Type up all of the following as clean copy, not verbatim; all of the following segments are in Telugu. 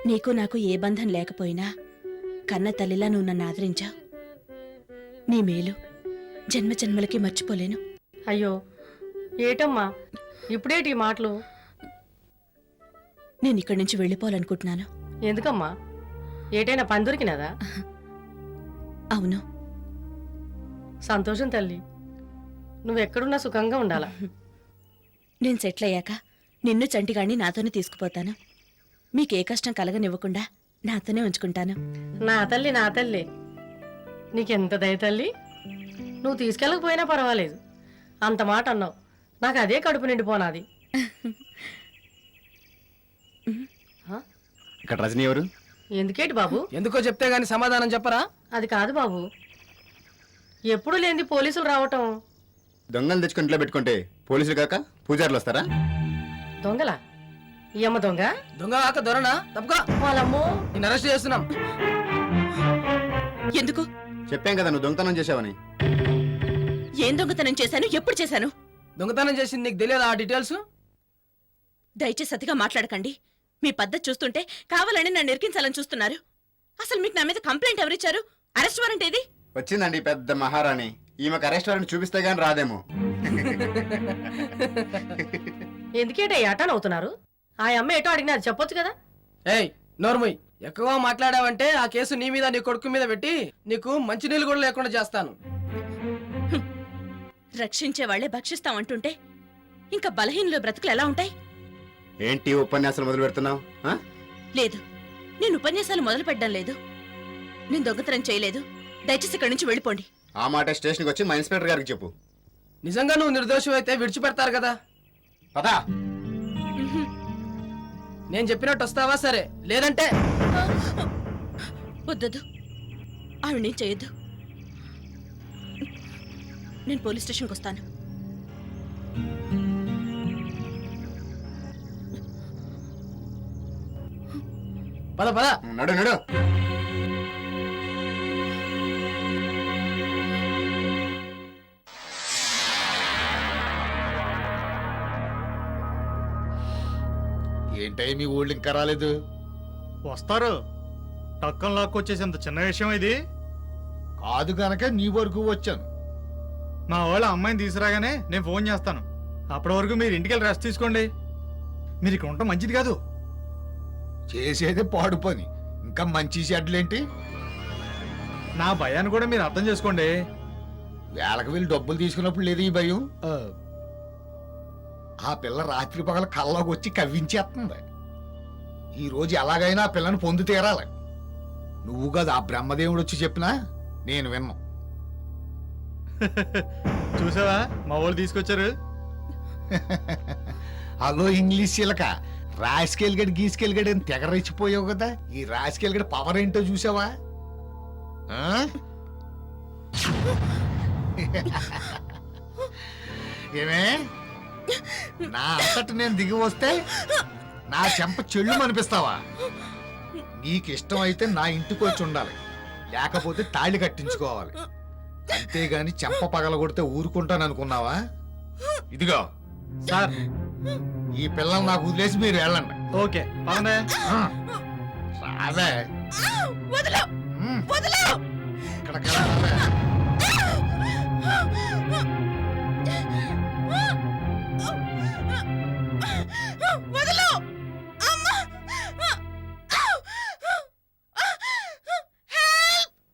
నీకు నాకు ఏ బంధం లేకపోయినా కన్న తల్లిలా నువ్వు నన్ను ఆదరించావు. నీ మేలు జన్మ జన్మలకి మర్చిపోలేను. అయ్యో ఏటమ్మా ఇప్పుడేటి మాటలు? నేను ఇక్కడి నుంచి వెళ్ళిపోవాలనుకుంటున్నాను. ఎందుకమ్మా? ఏటైనా పని దొరికినదా? అవును. సంతోషం తల్లి, నువ్వెక్కడున్నా సుఖంగా ఉండాలా. నేను సెటిల్ అయ్యాక నిన్ను చంటిగాడిని నాతోనే తీసుకుపోతాను. మీకే కష్టం కలగనివ్వకుండా నాతోనే ఉంచుకుంటాను. నా తల్లి నా తల్లి, నీకెంత దయ తల్లి. నువ్వు తీసుకెళ్ళకపోయినా పర్వాలేదు, అంత మాట అన్నావు. నాకు అదే కడుపు నిండిపోనాది. ఇక్కడ రజనీ ఎవరు? ఎందుకేటి బాబు? ఎందుకో చెప్తే గాని సమాధానం చెప్పరా? అది కాదు బాబు, ఎప్పుడు లేని పోలీసులు రావటం. దొంగలు తెచ్చుకుని ఇంట్లో పెట్టుకుంటే పోలీసులు కాక పూజారులు వస్తారా? దొంగలా? ఈ అమ్మ దొంగ? దొంగ కాక దొరనా? తప్పుగా వాళ్ళమ్మో నేను అరెస్ట్ చేస్తున్నాం. ఎందుకు? చెప్పాం కదా నువ్వు దొంగతనం చేసావని. ఏం దొంగతనం చేశాను? ఎప్పుడు చేశాను? దొంగతనం చేసింది నీకు తెలియదా ఆ డీటెయిల్స్? దయచేసి అతిగా మాట్లాడకండి. మీ పద్ధతి చూస్తుంటే కావాలని నన్ను ఇరికించాలని చూస్తున్నారు. అసలు మీకు నా మీద కంప్లైంట్ ఎవరిచ్చారు? అరెస్ట్ వారెంట్ ఏది? వచ్చిందండి పెద్ద మహారాణి. ఈమెకు అరెస్ట్ వారెంట్ చూపిస్తే గానీ రాదేమో. ఎందుకేట ఆటలు అవుతున్నారు? ఆ అమ్మ ఏటో అడిగినా అది చెప్పొచ్చు కదా. ఏయ్ నోర్ముయ్, ఎక్కువ మాట్లాడావంటే ఆ కేసు నీ మీద నీ కొడుకు మీద పెట్టి నీకు మంచినీళ్ళు కూడా లేకుండా చేస్తాను. రక్షించే వాళ్లే భక్షిస్తామంటుంటే ఇంకా బలహీనలు బ్రతుకులు ఎలా ఉంటాయి? ఏంటి ఉపన్యాసాలు మొదలు పెడుతున్నావు? లేదు, నేను ఉపన్యాసాలు మొదలు పెట్టడం లేదు. నేను దొంగతనం చేయలేదు. దయచేసి ఇక్కడి నుంచి వెళ్ళిపోండి. ఆ మాట స్టేషన్కి వచ్చి మా ఇన్స్పెక్టర్ గారికి చెప్పు. నిజంగా నువ్వు నిర్దోషం అయితే విడిచిపెడతారు కదా. పదా నేను చెప్పినట్టు వస్తావా? సరే, లేదంటే వద్దొద్దు, ఆవిడేం చేయొద్దు. నేను పోలీస్ స్టేషన్కి వస్తాను. పద పద. నడు నడు. ఏంటయ్య మీ ఊళ్ళు ఇంకా రాలేదు? వస్తారు. టక్కం లాక్కొచ్చేసేంత చిన్న విషయం ఇది కాదు గనక నీ వరకు వచ్చాను. మా వాళ్ళ అమ్మాయిని తీసుకురాగానే నేను ఫోన్ చేస్తాను. అప్పటి వరకు మీరు ఇంటికి వెళ్ళి రెస్ట్ తీసుకోండి. మీరు ఇక్కడ ఉండటం మంచిది కాదు. చేసేది పాడు పని, ఇంకా మంచి చెడ్లేంటి? నా భయాన్ని కూడా మీరు అర్థం చేసుకోండి. వేళకు వెళ్ళి డబ్బులు తీసుకున్నప్పుడు లేదు ఈ భయం. ఆ పిల్ల రాత్రి పగల కల్లోకి వచ్చి కవ్వించేస్తుంది. ఈ రోజు ఎలాగైనా ఆ పిల్లని పొంది తీరాలి. నువ్వు కదా ఆ బ్రహ్మదేవుడు వచ్చి చెప్పినా నేను విన్నా. చూసావా మా వాళ్ళు తీసుకొచ్చారు. హలో ఇంగ్లీష్ చిలక, రాసుకెళ్ళగడు గీసుకెళ్ళగడు అని తెగ రెచ్చిపోయావు కదా. ఈ రాసుకెళ్ళగడు పవర్ ఏంటో చూసావా? ఏమే, నా అంతటి నేను దిగి వస్తే నా చెంప చెళ్ళు అనిపిస్తావా? నీకిష్టం అయితే నా ఇంటికి వచ్చి ఉండాలి, లేకపోతే తాళి కట్టించుకోవాలి. అంతేగాని చెంప పగల కొడితే ఊరుకుంటాను అనుకున్నావా? ఇదిగో సార్, ఈ పిల్లలు నాకు వదిలేసి మీరు వెళ్ళండి. ఓకే పదండి. రావే ఇక్కడికి రావే.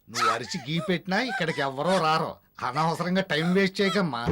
నువ్వు అరిచి గీ పెట్టినా ఇక్కడికి ఎవ్వరో రారో. అనవసరంగా టైం వేస్ట్ చేయకమ్మా.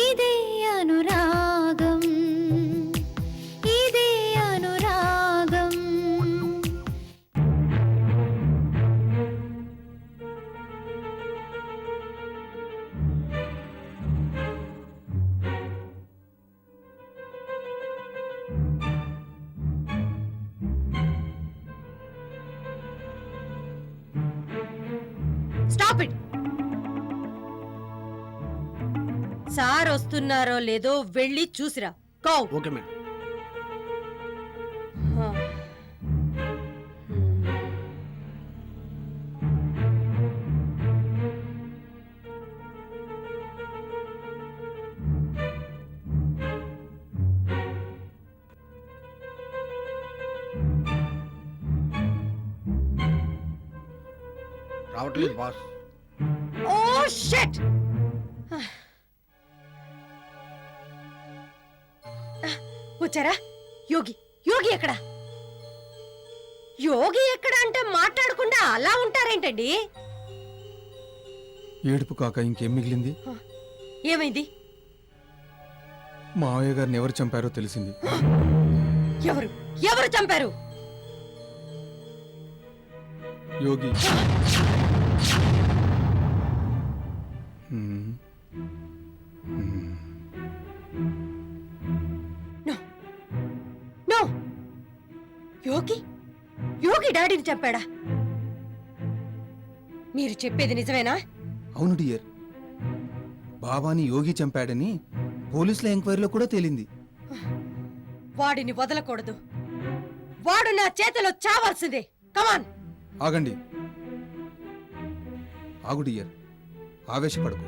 ఇదే అనురాగం, ఇదే అనురాగం. Stop it. సార్ వస్తున్నారో లేదో వెళ్ళి చూసిరా. గో. Okay madam. రావట్లేదు బాస్. Oh shit. వచ్చారా? యోగి యోగి ఎక్కడ? యోగి ఎక్కడ అంటే మాట్లాడకుండా అలా ఉంటారేంటండి? ఏడుపు కాక ఇంకేం మిగిలింది? ఏమైంది? మావయ్య గారిని ఎవరు చంపారో తెలిసింది. ఎవరు ఎవరు చంపారు? యోగి. హ్మ్. హ్మ్. నో. యోగి యోగి డాడీని చంపాడా? మీరు చెప్పేది నిజమేనా? అవును డియర్, బాబాని యోగి చంపాడని పోలీసుల ఎంక్వైరీలో కూడా తేలింది. వాడిని వదలకూడదు. వాడు నా చేతిలో చావాల్సిందే. కమాన్. ఆగండి, ఆగు డియర్, ఆవేశపడకు.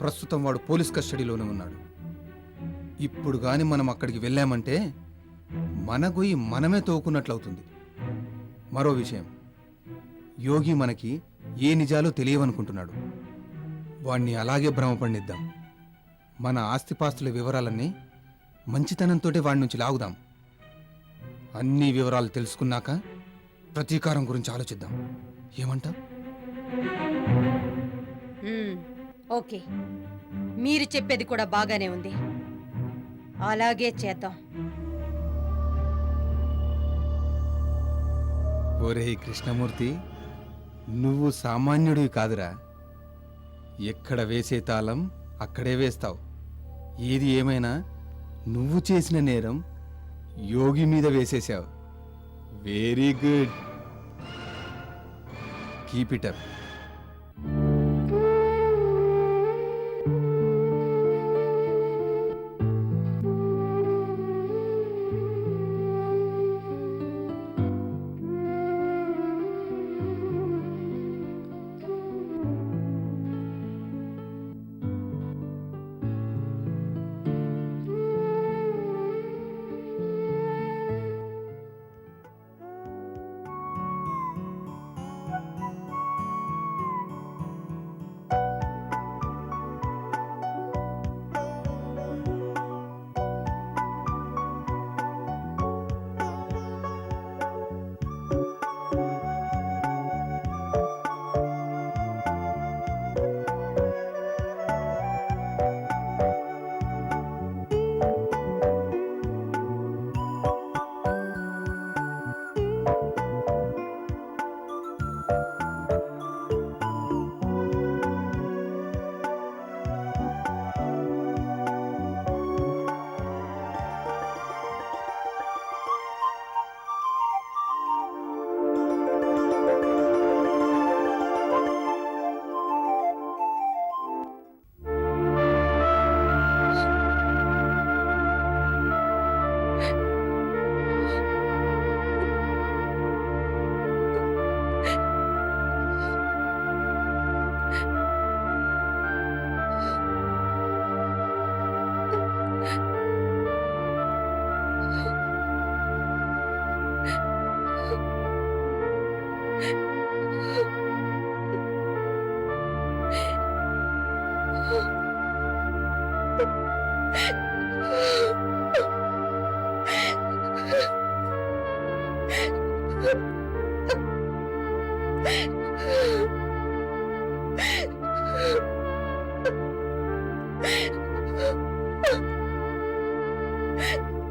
ప్రస్తుతం వాడు పోలీస్ కస్టడీలోనే ఉన్నాడు. ఇప్పుడు గాని మనం అక్కడికి వెళ్ళామంటే మన గొయ్యి మనమే తోకున్నట్లవుతుంది. మరో విషయం, యోగి మనకి ఏ నిజాలు తెలియవనుకుంటున్నాడు. వాణ్ణి అలాగే భ్రమపడిద్దాం. మన ఆస్తిపాస్తుల వివరాలన్నీ మంచితనంతోటే వాడి నుంచి లాగుదాం. అన్ని వివరాలు తెలుసుకున్నాక ప్రతీకారం గురించి ఆలోచిద్దాం. ఏమంటా? ఓకే, మీరు చెప్పేది కూడా బాగానే ఉంది. అలాగే చేద్దాం. ఒరే కృష్ణమూర్తి, నువ్వు సామాన్యుడివి కాదురా. ఎక్కడ వేసే తాళం అక్కడే వేస్తావు. ఏది ఏమైనా నువ్వు చేసిన నేరం యోగి మీద వేసేశావు. Very good, keep it up.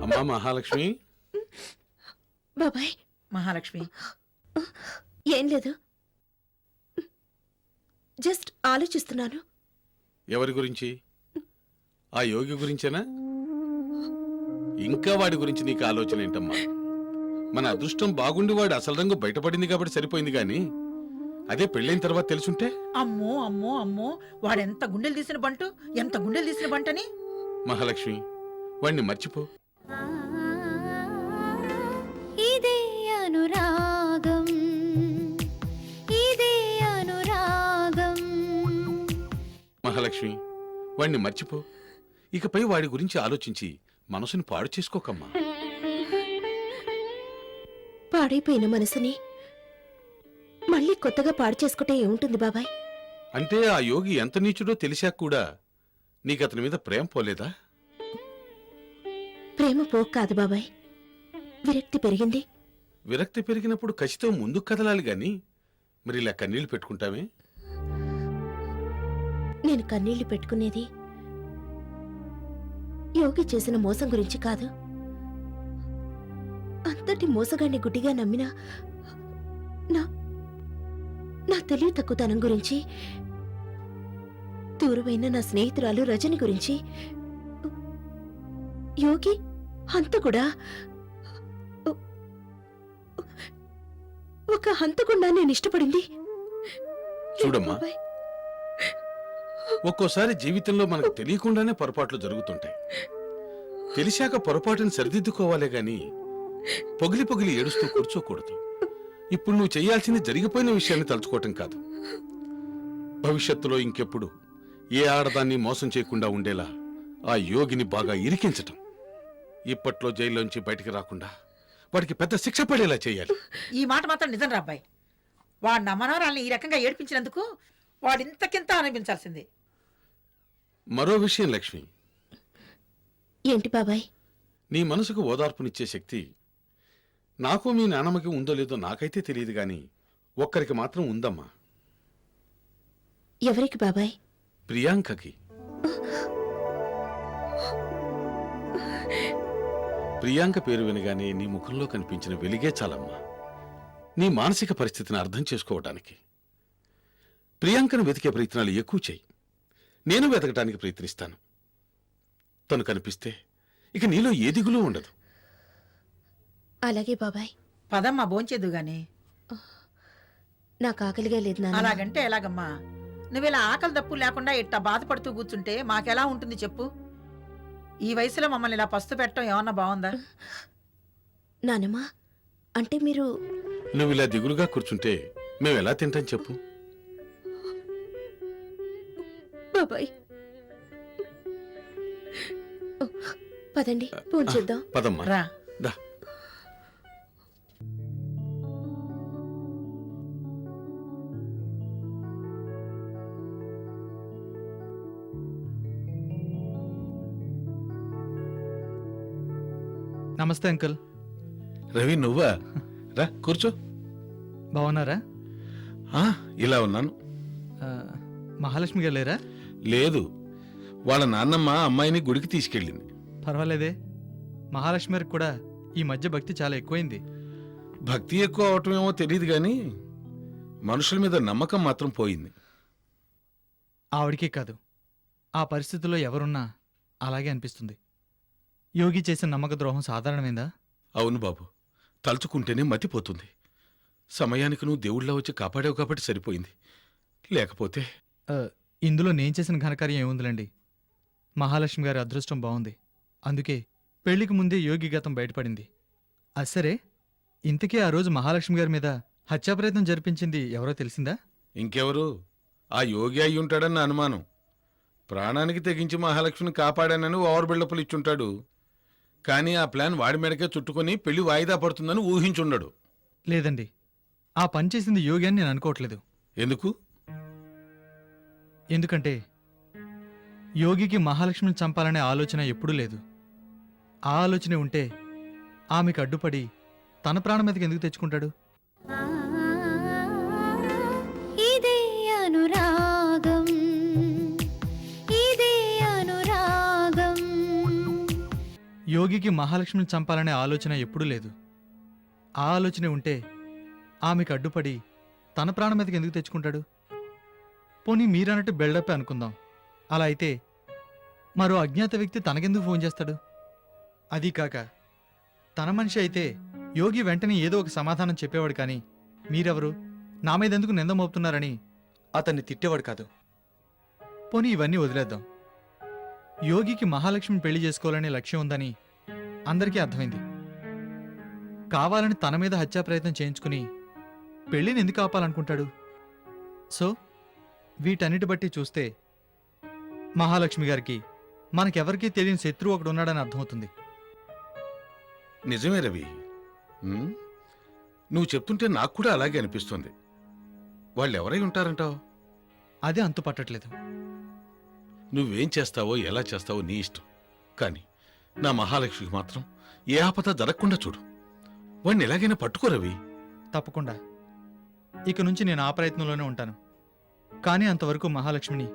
అమ్మా మహాలక్ష్మి. బాబాయ్. మహాలక్ష్మి, ఏం లేదు, జస్ట్ ఆలోచిస్తున్నాను. ఎవరి గురించి? ఆ యోగి గురించేనా? ఇంకా వాడి గురించి నీకు ఆలోచన ఏంటమ్మా? మన అదృష్టం బాగుండి వాడు అసలు రంగు బయటపడింది కాబట్టి సరిపోయింది, కానీ అదే పెళ్ళైన తర్వాత తెలుసుంటే? అమ్మో అమ్మో అమ్మో వాడెంత గుండెలు తీసిన బంటు, ఎంత గుండెలు తీసిన బంటని. మహాలక్ష్మి, వాణ్ణి మర్చిపో. ఇదే అనురాగం, ఇదే అనురాగం. మహాలక్ష్మి, వాణ్ణి మర్చిపో. ఇకపై వాడి గురించి ఆలోచించి మనసుని పాడు చేసుకోకమ్మా. పాడైపోయిన మనసుని మళ్ళీ కొత్తగా పాడు చేసుకుంటే ఏముంటుంది బాబాయ్? అంటే ఆ యోగి ఎంత నీచుడో తెలిసాక కూడా నీకు అతని మీద ప్రేమ పోలేదా? ప్రేమ పోక్ కాదు బాబాయ్, విరక్తి పెరిగింది. విరక్తి పెరిగినప్పుడు కసితో ముందుకు కదలాలి గాని మరి ఇలా కన్నీళ్లు పెట్టుకుంటామే? నేను కన్నీళ్లు పెట్టుకునేది యోగి చేసిన మోసం గురించి కాదు. అంతటి మోసగాన్ని గుడ్డిగా నమ్మిన నా తెలివి తక్కువతనం గురించి, దూరమైన నా స్నేహితురాలు రజని గురించి. యోగి హంతకుడా? ఒక హంతకుండా నేను ఇష్టపడింది. చూడమ్మా, ఒక్కోసారి జీవితంలో మనకు తెలియకుండానే పొరపాట్లు జరుగుతుంటాయి. తెలిసాక పొరపాటుని సరిదిద్దుకోవాలే గాని పొగిలి పొగిలి ఏడుస్తూ కూర్చోకూడదు. ఇప్పుడు నువ్వు చేయాల్సింది జరిగిపోయిన విషయాన్ని తలుచుకోవటం కాదు, భవిష్యత్తులో ఇంకెప్పుడు ఏ ఆడదాన్ని మోసం చేయకుండా ఉండేలా ఆ యోగిని బాగా ఇరికించటం. ఇప్పట్లో జైల్లోంచి బయటికి రాకుండా వాడికి పెద్ద శిక్ష పడేలా చేయాలి. ఈ మాట మాత్రం నిజం రా అబ్బాయి. వాడి మనవరాల్ని ఈ రకంగా ఏడ్పించినందుకు వాడింతకింత అనిపించాల్సింది. మరో విషయం లక్ష్మి, ఏంటి బాబాయ్? నీ మనసుకు ఓదార్పునిచ్చే శక్తి నాకు మీ నాన్నమ్మకి ఉందో లేదో నాకైతే తెలియదు గాని ఒక్కరికి మాత్రం ఉందమ్మా. ఎవరికి బాబాయ్? ప్రియాంకకి. ప్రియాంక పేరు వినగానే నీ ముఖంలో కనిపించిన వెలిగే చాలమ్మా నీ మానసిక పరిస్థితిని అర్థం చేసుకోవటానికి. ప్రియాంకను వెతికే ప్రయత్నాలు ఎక్కువ చేయి, నేను వెతకటానికి ప్రయత్నిస్తాను. తను కనిపిస్తే ఇక నీలో ఏ దిగులు ఉండదు. అలాగే బాబాయ్. పదమ్మా భోంచేదు గాని. నాకు ఆకలిగా లేదు నాన్న. అలాగంటే ఎలాగమ్మా? నువ్విలా ఆకలి దప్పు లేకుండా ఇట్టా బాధపడుతూ కూర్చుంటే మాకెలా ఉంటుంది చెప్పు? ఈ వయసులో మమ్మల్ని ఇలా పస్తు పెట్టడం ఏమన్నా బాగుందా? నానమ్మా, అంటే మీరు... నువ్వు ఇలా దిగులుగా కూర్చుంటే మేము ఎలా తింటాం చెప్పు? బాబాయ్ పదండి పూజిద్దాం. పదమ్మా రా. దా. నమస్తే అంకుల్. రవి, నువ్వా? రా కూర్చో. బాగున్నారా? ఇలా ఉన్నాను. మహాలక్ష్మి గారు లేరా? లేదు, వాళ్ళ నాన్నమ్మ అమ్మాయిని గుడికి తీసుకెళ్ళింది. పర్వాలేదే, మహాలక్ష్మి గారికి కూడా ఈ మధ్య భక్తి చాలా ఎక్కువైంది. భక్తి ఎక్కువ అవటమేమో తెలియదు గాని మనుషుల మీద నమ్మకం మాత్రం పోయింది. ఆవిడికే కాదు, ఆ పరిస్థితుల్లో ఎవరున్నా అలాగే అనిపిస్తుంది. యోగి చేసిన నమ్మక ద్రోహం సాధారణమైందా? అవును బాబు, తలుచుకుంటేనే మతిపోతుంది. సమయానికి నువ్వు దేవుళ్ళ వచ్చి కాపాడావు కాబట్టి సరిపోయింది, లేకపోతే... ఇందులో నేను చేసిన ఘనకార్యం ఏముందిలేండి. మహాలక్ష్మి గారి అదృష్టం బాగుంది, అందుకే పెళ్లికి ముందే యోగి గతం బయటపడింది. అసరే, ఇంతకీ ఆ రోజు మహాలక్ష్మి గారి మీద హత్యాప్రయత్నం జరిపించింది ఎవరో తెలిసిందా? ఇంకెవరు? ఆ యోగి అయి ఉంటాడన్న అనుమానం. ప్రాణానికి తెగించి మహాలక్ష్మిని కాపాడానని ఓవర్ బిల్డప్లు ఇచ్చుంటాడు. కానీ ఆ ప్లాన్ వాడి మెడకే చుట్టుకొని పెళ్లి వాయిదా పడుతుందని ఊహించుండడు. లేదండి, ఆ పని చేసింది యోగి అని నేను అనుకోవట్లేదు. ఎందుకు? ఎందుకంటే యోగికి మహాలక్ష్మిని చంపాలనే ఆలోచన ఎప్పుడూ లేదు. ఆ ఆలోచనే ఉంటే ఆమెకు అడ్డుపడి తన ప్రాణం మీదకి ఎందుకు తెచ్చుకుంటాడు? ఇదే అనురాగం, ఇదే అనురాగం. యోగికి మహాలక్ష్మిని చంపాలనే ఆలోచన ఎప్పుడూ లేదు. ఆ ఆలోచనే ఉంటే ఆమెకు అడ్డుపడి తన ప్రాణం మీదకి ఎందుకు తెచ్చుకుంటాడు? పోనీ మీరన్నట్టు బిల్డప్ అనుకుందాం. అలా అయితే మరో అజ్ఞాత వ్యక్తి తనకెందుకు ఫోన్ చేస్తాడు? అదీ కాక తన మనిషి అయితే యోగి వెంటనే ఏదో ఒక సమాధానం చెప్పేవాడు. కానీ మీరెవరు? నా మీద ఎందుకు నింద మోపుతున్నారని అతన్ని తిట్టేవాడు కాదు. పోనీ ఇవన్నీ వదిలేద్దాం. యోగికి మహాలక్ష్మిని పెళ్లి చేసుకోవాలనే లక్ష్యం ఉందని అందరికీ అర్థమైంది. కావాలని తన మీద హత్యా ప్రయత్నం చేయించుకుని పెళ్లిని ఎందుకు ఆపాలనుకుంటాడు? సో వీటన్నిటి బట్టి చూస్తే మహాలక్ష్మి గారికి మనకెవరికీ తెలియని శత్రువు ఒకడు ఉన్నాడని అర్థమవుతుంది. నిజమే రవి. నువ్వు చెప్తుంటే నాకు కూడా అలాగే అనిపిస్తుంది. వాళ్ళు ఎవరై ఉంటారంటావు? అదే అంతు పట్టట్లేదు. నువ్వేం చేస్తావో ఎలా చేస్తావో నీ ఇష్టం. కానీ నా మహాలక్ష్మికి మాత్రం ఏ ఆపద జరగకుండా చూడు. వాడిని ఎలాగైనా పట్టుకో రవి. తప్పకుండా. ఇక నుంచి నేను ఆ ప్రయత్నంలోనే ఉంటాను. కానీ అంతవరకు మహాలక్ష్మిని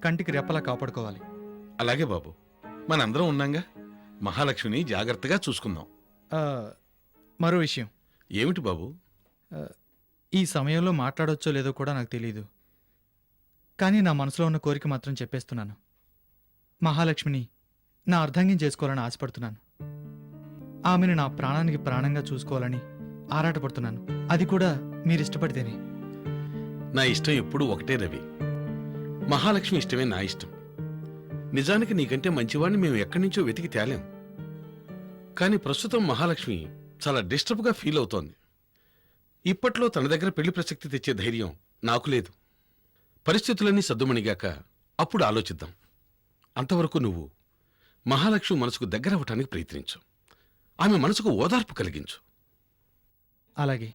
కంటికి రెప్పలా కాపాడుకోవాలి. అలాగే బాబు, మనందరం ఉన్నాంగా. మహాలక్ష్మిని జాగ్రత్తగా చూసుకుందాం. మరో విషయం. ఏమిటి బాబు? ఈ సమయంలో మాట్లాడొచ్చో లేదో కూడా నాకు తెలీదు. కానీ నా మనసులో ఉన్న కోరిక మాత్రం చెప్పేస్తున్నాను. మహాలక్ష్మిని నా అర్ధాంగం చేసుకోవాలని ఆశపడుతున్నాను. ఆమెను నా ప్రాణానికి ప్రాణంగా చూసుకోవాలని ఆరాటపడుతున్నాను. అది కూడా మీరిష్టపడితేనే. నా ఇష్టం ఎప్పుడూ ఒకటే రవి. మహాలక్ష్మి ఇష్టమే నా ఇష్టం. నిజానికి నీకంటే మంచివాడిని మేము ఎక్కడి నుంచో వెతికి తేలేం. కానీ ప్రస్తుతం మహాలక్ష్మి చాలా డిస్టర్బ్గా ఫీల్ అవుతోంది. ఇప్పట్లో తన దగ్గర పెళ్లి ప్రసక్తి తెచ్చే ధైర్యం నాకు లేదు. పరిస్థితులన్నీ సద్దుమణిగాక అప్పుడు ఆలోచిద్దాం. అంతవరకు నువ్వు మహాలక్ష్మి మనసుకు దగ్గర అవ్వటానికి ప్రయత్నించు. ఆమె మనసుకు ఓదార్పు కలిగించు. అలాగే.